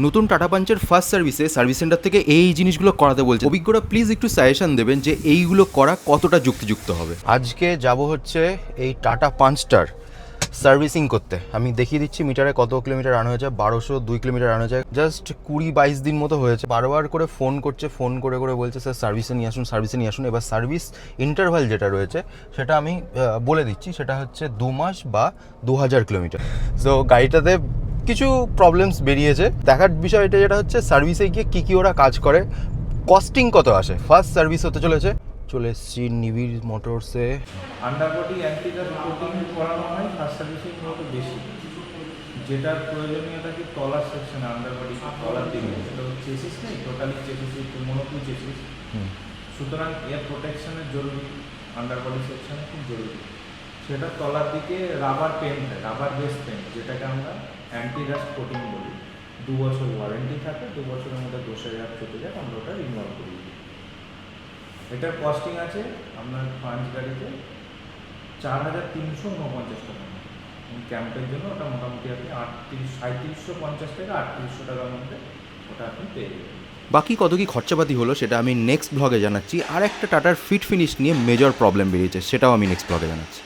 নতুন tata পাঞ্চের first সার্ভিসে service centre থেকে এই জিনিসগুলো করাতে বলছে। অভিজ্ঞরা প্লিজ একটু সাজেশন দেবেন যে এইগুলো করা কতটা যুক্তিযুক্ত হবে। আজকে যাব হচ্ছে এই টাটা পাঞ্চটার সার্ভিসিং করতে। আমি দেখিয়ে দিচ্ছি মিটারে কত কিলোমিটার রান হয়েছে। 1202 কিলোমিটার রান হয়েছে। জাস্ট 20-22 দিন মতো হয়েছে। বারবার করে ফোন করছে, ফোন করে করে বলছে স্যার সার্ভিসে নিয়ে আসুন, সার্ভিসে নিয়ে আসুন। এবার সার্ভিস ইন্টারভাল যেটা রয়েছে সেটা আমি বলে দিচ্ছি, সেটা হচ্ছে 2 মাস বা 2000 কিলোমিটার। সো গাড়িটাতে কিছু প্রবলেমস বেরিয়েছে। দেখার বিষয়টা যেটা হচ্ছে সার্ভিসে গিয়ে কী কী ওরা কাজ করে, কস্টিং কত আসে। ফার্স্ট সার্ভিস হতে চলে এসেছি নিবিড় মোটরসে। আন্ডারবডি অ্যান্টিগাস কোটিং করানো হয় ফার্স্ট সার্ভিসিং মূলত বেশি, যেটার প্রয়োজনীয়তা কি তলার সেকশনে আন্ডারবডি তলার দিকে, সেটা চেসিস নেই, টোটালি চেসিস মনোটু চেসিস, সুতরাং এর প্রোটেকশনের জরুরি, আন্ডারবডি সেকশনে খুব জরুরি। সেটা তলার দিকে রাবার পেন হয়, রাবার বেস পেন, যেটাকে আমরা অ্যান্টিগাস কোটিং বলি। 2 বছর ওয়ারেন্টি থাকে, 2 বছরের মধ্যে দোষে যাক চলে যাক আমরা ওটা রিমুভ করি। এটার কস্টিং আছে আপনার পাঁচ গাড়িতে 4349 টাকা। ক্যাম্পের জন্য ওটা মোটামুটি আপনি 3750 থেকে 3800 টাকার মধ্যে ওটা আপনি পেয়ে যাবেন। বাকি কত কি খরচাপাতি হলো সেটা আমি নেক্সট ব্লগে জানাচ্ছি। আর একটা টাটার ফিট ফিনিশ নিয়ে মেজর প্রবলেম বেরিয়েছে, সেটাও আমি নেক্সট ব্লগে জানাচ্ছি।